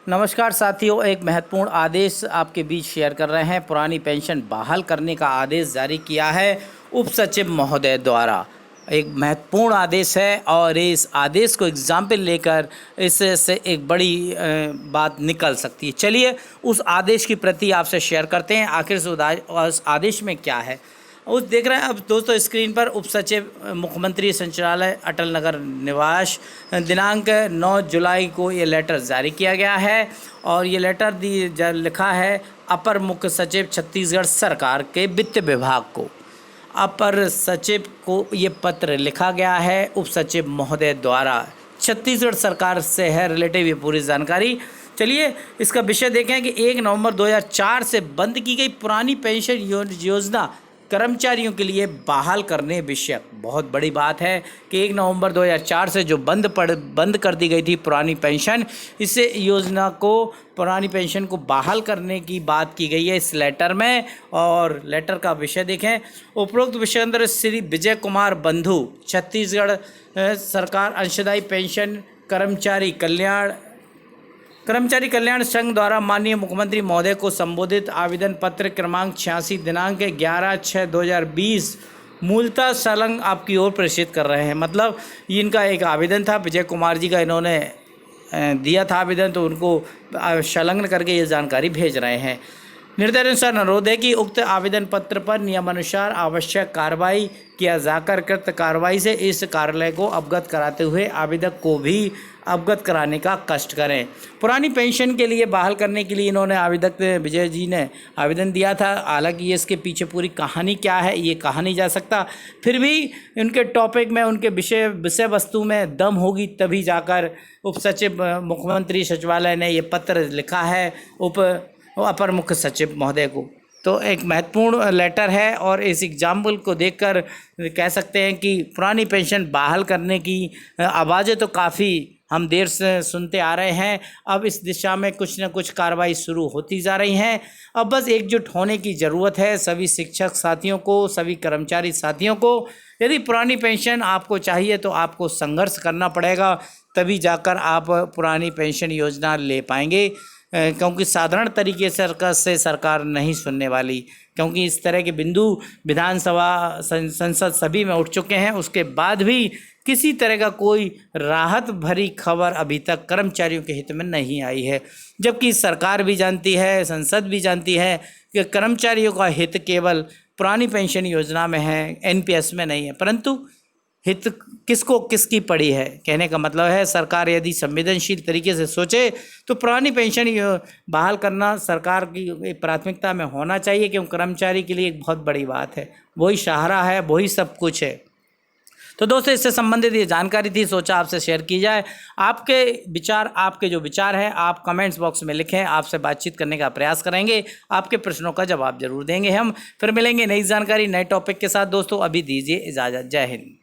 नमस्कार साथियों, एक महत्वपूर्ण आदेश आपके बीच शेयर कर रहे हैं। पुरानी पेंशन बहाल करने का आदेश जारी किया है उप सचिव महोदय द्वारा। एक महत्वपूर्ण आदेश है और इस आदेश को एग्जाम्पल लेकर इससे एक बड़ी बात निकल सकती है। चलिए उस आदेश की प्रति आपसे शेयर करते हैं, आखिर उस आदेश में क्या है। उस देख रहे हैं अब दोस्तों स्क्रीन पर उप सचिव मुख्यमंत्री संचालय अटल नगर निवास दिनांक 9 जुलाई को ये लेटर जारी किया गया है और ये लेटर लिखा है अपर मुख्य सचिव छत्तीसगढ़ सरकार के वित्त विभाग को। अपर सचिव को ये पत्र लिखा गया है उप सचिव महोदय द्वारा। छत्तीसगढ़ सरकार से है रिलेटिव ये पूरी जानकारी। चलिए इसका विषय देखें कि 1 नवंबर 2004 से बंद की गई पुरानी पेंशन योजना कर्मचारियों के लिए बहाल करने विषय। बहुत बड़ी बात है कि 1 नवंबर 2004 से जो बंद कर दी गई थी पुरानी पेंशन, इससे योजना को पुरानी पेंशन को बहाल करने की बात की गई है इस लेटर में। और लेटर का विषय देखें, उपरोक्त विषय अंदर श्री विजय कुमार बंधु छत्तीसगढ़ सरकार अंशदायी पेंशन कर्मचारी कल्याण संघ द्वारा माननीय मुख्यमंत्री महोदय को संबोधित आवेदन पत्र क्रमांक 86 दिनांक 11/6/2020 मूलतः संलग्न आपकी ओर प्रेषित कर रहे हैं। मतलब इनका एक आवेदन था, विजय कुमार जी का इन्होंने दिया था आवेदन, तो उनको संलग्न करके ये जानकारी भेज रहे हैं। निर्देशानुसार अनुरोध है कि उक्त आवेदन पत्र पर नियमानुसार आवश्यक कार्रवाई किया जाकर कृत कार्रवाई से इस कार्यालय को अवगत कराते हुए आवेदक को भी अवगत कराने का कष्ट करें। पुरानी पेंशन के लिए बहाल करने के लिए इन्होंने आवेदक विजय जी ने आवेदन दिया था। हालांकि इसके पीछे पूरी कहानी क्या है ये कहा नहीं जा सकता, फिर भी उनके टॉपिक में उनके विषय वस्तु में दम होगी तभी जाकर उप सचिव मुख्यमंत्री सचिवालय ने ये पत्र लिखा है अपर मुख्य सचिव महोदय को। तो एक महत्वपूर्ण लेटर है और इस एग्जाम्पल को देखकर कह सकते हैं कि पुरानी पेंशन बहाल करने की आवाज़ें तो काफ़ी हम देर से सुनते आ रहे हैं। अब इस दिशा में कुछ न कुछ कार्रवाई शुरू होती जा रही हैं। अब बस एकजुट होने की ज़रूरत है सभी शिक्षक साथियों को, सभी कर्मचारी साथियों को। यदि पुरानी पेंशन आपको चाहिए तो आपको संघर्ष करना पड़ेगा, तभी जाकर आप पुरानी पेंशन योजना ले पाएंगे। क्योंकि साधारण तरीके से सरकार नहीं सुनने वाली, क्योंकि इस तरह के बिंदु विधानसभा संसद सभी में उठ चुके हैं। उसके बाद भी किसी तरह का कोई राहत भरी खबर अभी तक कर्मचारियों के हित में नहीं आई है, जबकि सरकार भी जानती है, संसद भी जानती है कि कर्मचारियों का हित केवल पुरानी पेंशन योजना में है, एनपीएस में नहीं है। परंतु हित किसकी पड़ी है? कहने का मतलब है सरकार यदि संवेदनशील तरीके से सोचे तो पुरानी पेंशन बहाल करना सरकार की प्राथमिकता में होना चाहिए, क्योंकि कर्मचारी के लिए एक बहुत बड़ी बात है, वही सहारा है, वही सब कुछ है। तो दोस्तों इससे संबंधित ये जानकारी थी, सोचा आपसे शेयर की जाए। आपके जो विचार हैं आप कमेंट्स बॉक्स में लिखें, आपसे बातचीत करने का प्रयास करेंगे, आपके प्रश्नों का जवाब जरूर देंगे। हम फिर मिलेंगे नई जानकारी नए टॉपिक के साथ। दोस्तों अभी दीजिए इजाज़त, जय हिंद।